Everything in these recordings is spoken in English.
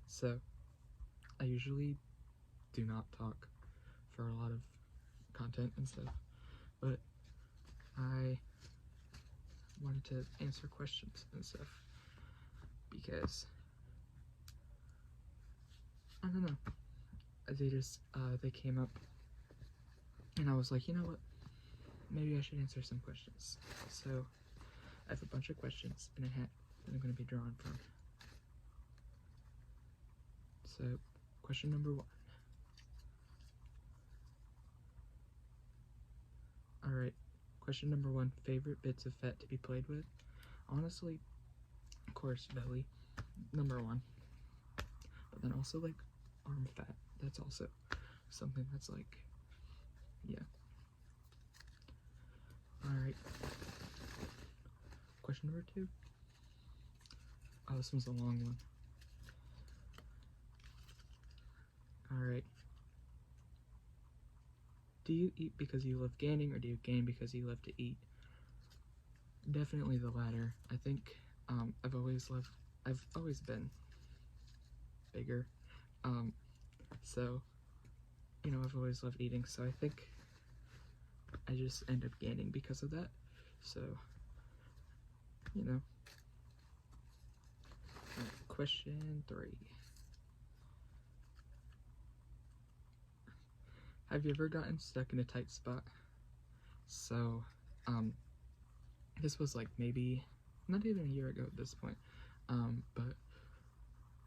So I usually do not talk for a lot of content and stuff, but I wanted to answer questions and stuff because I don't know, they came up and I was like, you know what, maybe I should answer some questions. So I have a bunch of questions in a hat that I'm going to be drawing from. So question number 1. Alright, question number 1, favorite bits of fat to be played with? Honestly, of course, belly, number 1. But then also, like, arm fat, that's also something that's like, yeah. Alright. Question number 2. Oh, this one's a long one. Alright. Do you eat because you love gaining, or do you gain because you love to eat? Definitely the latter. I think I've always been bigger. So, you know, I've always loved eating, so I think I just end up gaining because of that. So, you know. Right, question 3. Have you ever gotten stuck in a tight spot? So, this was like maybe not even a year ago at this point, but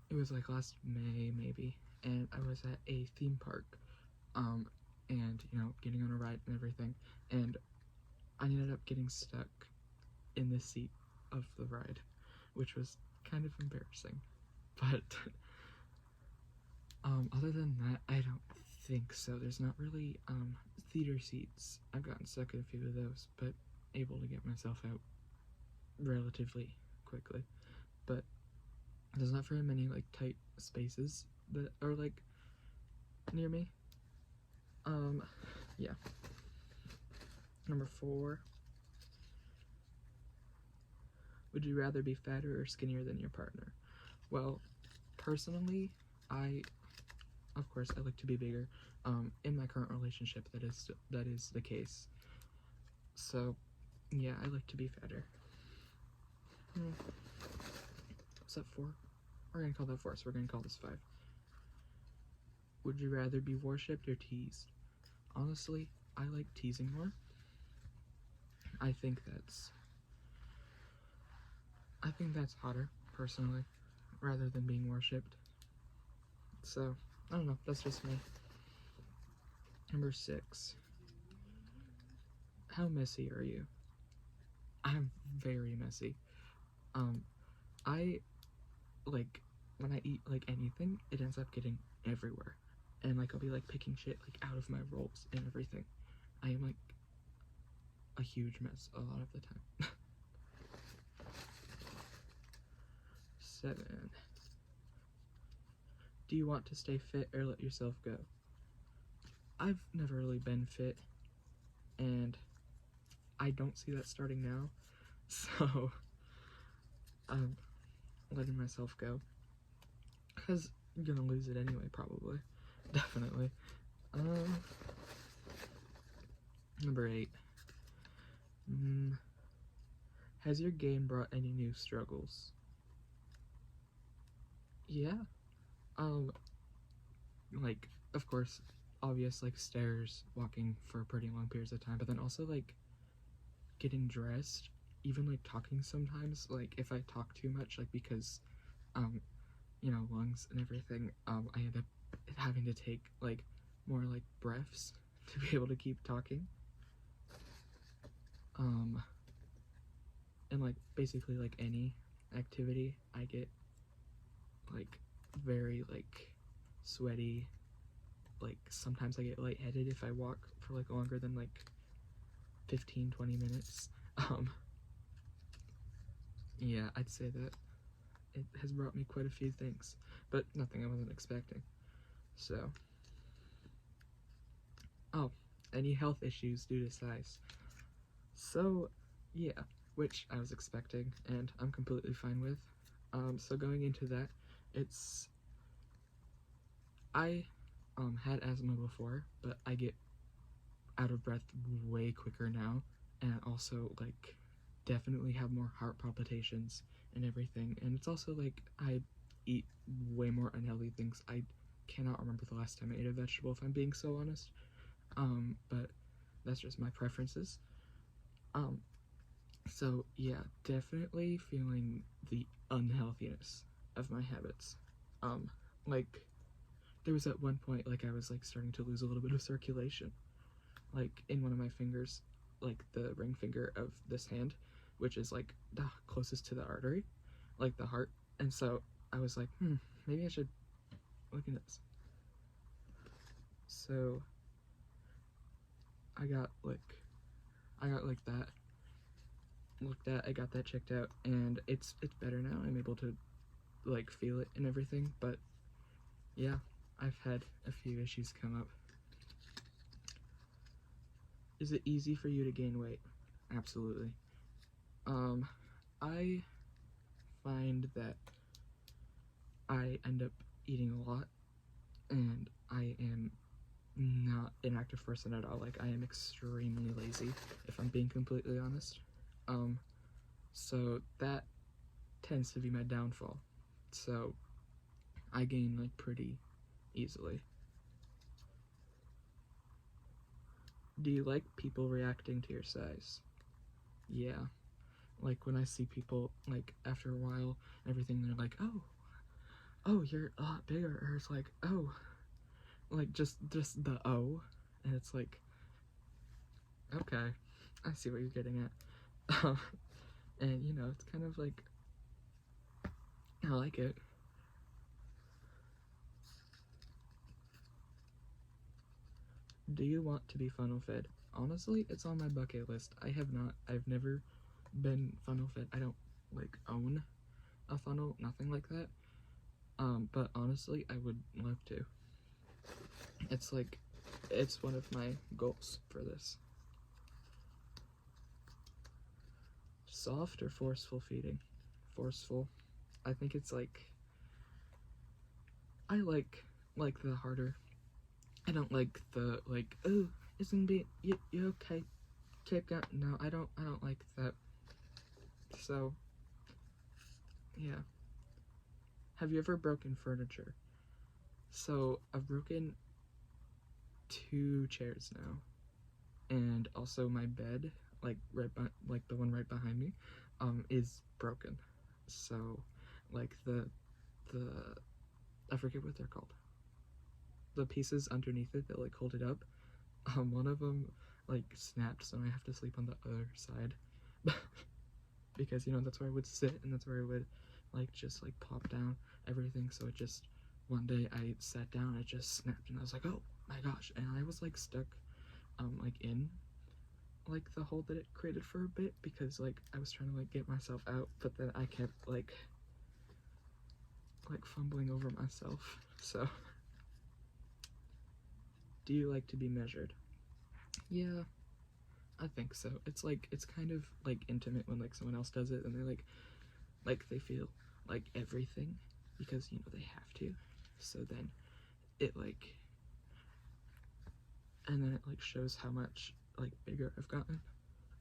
it was like last May maybe, and I was at a theme park, and you know, getting on a ride and everything, and I ended up getting stuck in the seat of the ride, which was kind of embarrassing, but other than that, I don't think so. There's not really theater seats. I've gotten stuck in a few of those, but able to get myself out relatively quickly. But there's not very many like tight spaces that are like near me. Yeah. Number 4. Would you rather be fatter or skinnier than your partner? Well, personally, of course, I like to be bigger. In my current relationship, that is the case. So, yeah, I like to be fatter. What's that 4? We're gonna call that 4, so we're gonna call this 5. Would you rather be worshipped or teased? Honestly, I like teasing more. I think that's hotter, personally, rather than being worshipped. So, I don't know, that's just me. Number 6. How messy are you? I'm very messy. I, like, when I eat, like, anything, it ends up getting everywhere. And, like, I'll be, like, picking shit, like, out of my rolls and everything. I am, like, a huge mess a lot of the time. 7. Do you want to stay fit or let yourself go? I've never really been fit, and I don't see that starting now, so I'm letting myself go, because I'm gonna lose it anyway, probably. Definitely. Number 8. Has your game brought any new struggles? Yeah. Like, of course, obvious, like, stairs, walking for pretty long periods of time, but then also, like, getting dressed, even, like, talking sometimes, like, if I talk too much, like, because, you know, lungs and everything, I end up having to take, like, more, like, breaths to be able to keep talking. And, like, basically, like, any activity, I get, like, very, like, sweaty, like, sometimes I get lightheaded if I walk for, like, longer than, like, 15-20 minutes. Yeah, I'd say that it has brought me quite a few things, but nothing I wasn't expecting. So, oh, any health issues due to size? So, yeah, which I was expecting, and I'm completely fine with. So going into that, it's I had asthma before, but I get out of breath way quicker now, and also like definitely have more heart palpitations and everything. And it's also like I eat way more unhealthy things. I cannot remember the last time I ate a vegetable, if I'm being so honest. But that's just my preferences. So yeah, definitely feeling the unhealthiness of my habits. Like there was at one point like I was like starting to lose a little bit of circulation, like in one of my fingers, like the ring finger of this hand, which is like the closest to the artery, like the heart. And so I was like, maybe I should look into this. So I got like that looked at. I got that checked out, and it's better now. I'm able to like feel it and everything. But yeah, I've had a few issues come up. Is it easy for you to gain weight? Absolutely. I find that I end up eating a lot, and I am not an active person at all. Like I am extremely lazy, if I'm being completely honest. So that tends to be my downfall. So I gain like pretty easily. Do you like people reacting to your size? Yeah. Like when I see people like after a while everything, they're like, oh you're a lot bigger, or it's like, oh, like just the oh, and it's like, okay, I see what you're getting at. And you know, it's kind of like, I like it. Do you want to be funnel fed? Honestly, it's on my bucket list. I've never been funnel fed. I don't like own a funnel, nothing like that. But honestly, I would love to. It's like, it's one of my goals for this. Soft or forceful feeding? Forceful. I think it's like, I like the harder. I don't like the like, oh, isn't it you okay? Keep going. No, I don't like that. So yeah. Have you ever broken furniture? So I've broken 2 chairs now, and also my bed, like like the one right behind me, is broken. So like the I forget what they're called. The pieces underneath it that like hold it up. One of them like snapped, so I have to sleep on the other side. Because you know that's where I would sit, and that's where I would like just like plop down everything. So it just, one day I sat down, it just snapped, and I was like, oh my gosh. And I was like stuck like in like the hole that it created for a bit, because like I was trying to like get myself out, but then I kept like fumbling over myself. So do you like to be measured? Yeah, I think so. It's like, it's kind of like intimate when like someone else does it, and they like they feel like everything, because you know they have to. So then it like, and then it like shows how much like bigger I've gotten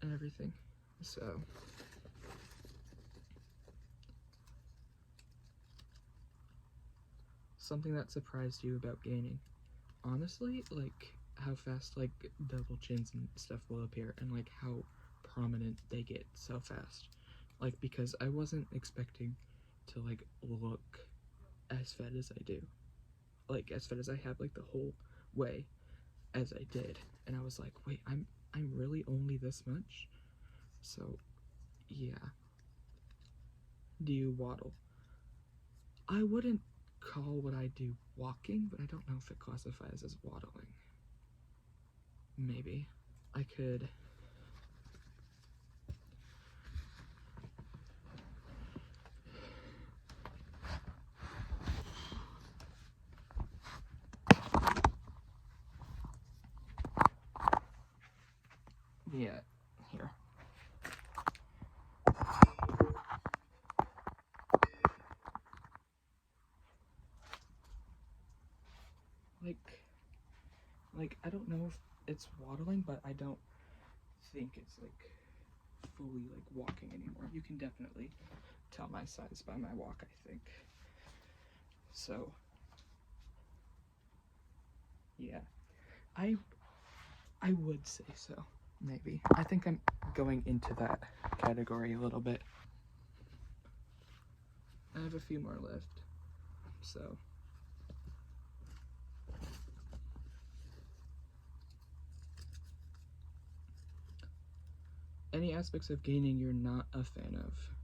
and everything. So something that surprised you about gaining? Honestly, like how fast like double chins and stuff will appear, and like how prominent they get so fast. Like, because I wasn't expecting to like look as fat as I do, like as fat as I have, like the whole way as I did. And I was like, wait, I'm really only this much? So yeah. Do you waddle? I wouldn't call what I do walking, but I don't know if it classifies as waddling. Maybe I could. Yeah, here. like I don't know if it's waddling, but I don't think it's like fully like walking anymore. You can definitely tell my size by my walk, I think. So yeah, I I would say so. Maybe. I think I'm going into that category a little bit. I have a few more left. So any aspects of gaining you're not a fan of?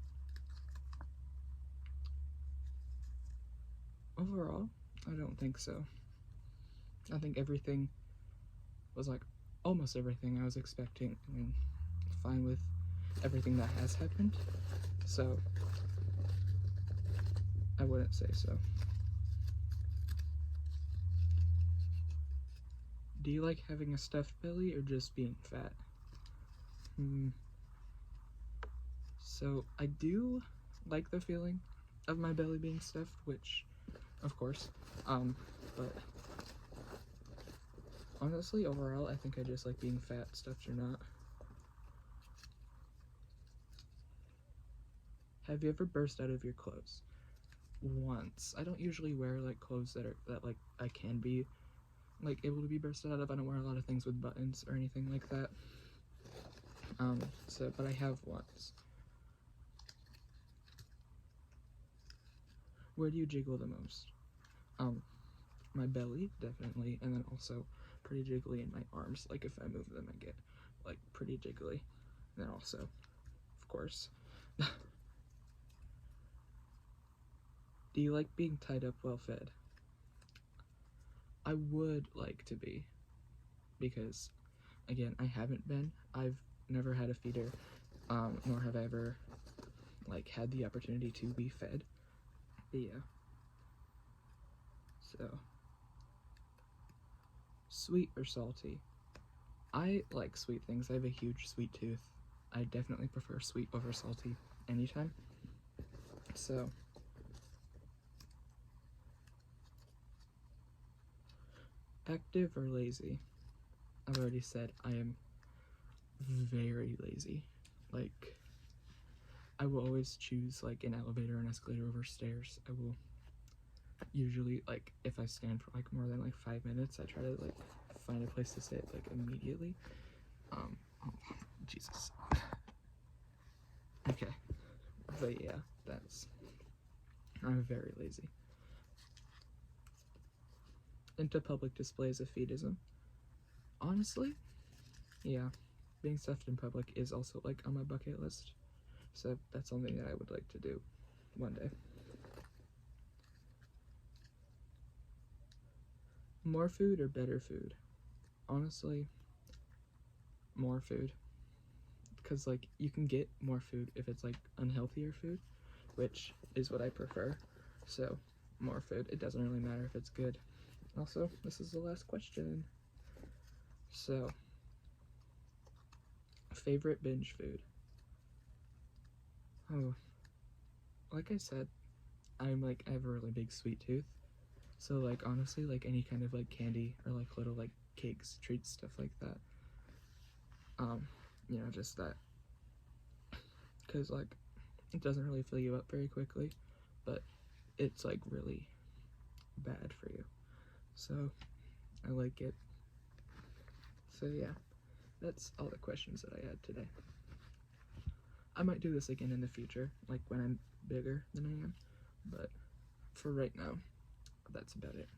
Overall, I don't think so. I think everything was like almost everything I was expecting. I mean, fine with everything that has happened. So I wouldn't say so. Do you like having a stuffed belly or just being fat? So I do like the feeling of my belly being stuffed, which, of course, but honestly, overall, I think I just like being fat, stuffed or not. Have you ever burst out of your clothes? Once. I don't usually wear like clothes that like I can be like able to be bursted out of. I don't wear a lot of things with buttons or anything like that. But I have once. Where do you jiggle the most? My belly, definitely, and then also pretty jiggly in my arms. Like if I move them, I get like pretty jiggly. And then also, of course. Do you like being tied up well fed? I would like to be, because again, I haven't been. I've never had a feeder, nor have I ever like had the opportunity to be fed. But yeah. So, sweet or salty? I like sweet things. I have a huge sweet tooth. I definitely prefer sweet over salty anytime. So, active or lazy? I've already said I am very lazy. Like, I will always choose like an elevator or an escalator over stairs. I will usually, like, if I stand for like more than like 5 minutes, I try to like find a place to sit like immediately. Oh, Jesus. Okay. But yeah, I'm very lazy. Into public displays of feedism? Honestly, yeah. Being stuffed in public is also like on my bucket list. So that's something that I would like to do one day. More food or better food? Honestly, more food. Because like you can get more food if it's like unhealthier food, which is what I prefer. So more food. It doesn't really matter if it's good. Also, this is the last question. So, favorite binge food? Oh, like I said, I have a really big sweet tooth. So like honestly, like any kind of like candy or like little like cakes, treats, stuff like that. Just that. Cause like it doesn't really fill you up very quickly, but it's like really bad for you. So I like it. So yeah, that's all the questions that I had today. I might do this again in the future, like when I'm bigger than I am, but for right now, that's about it.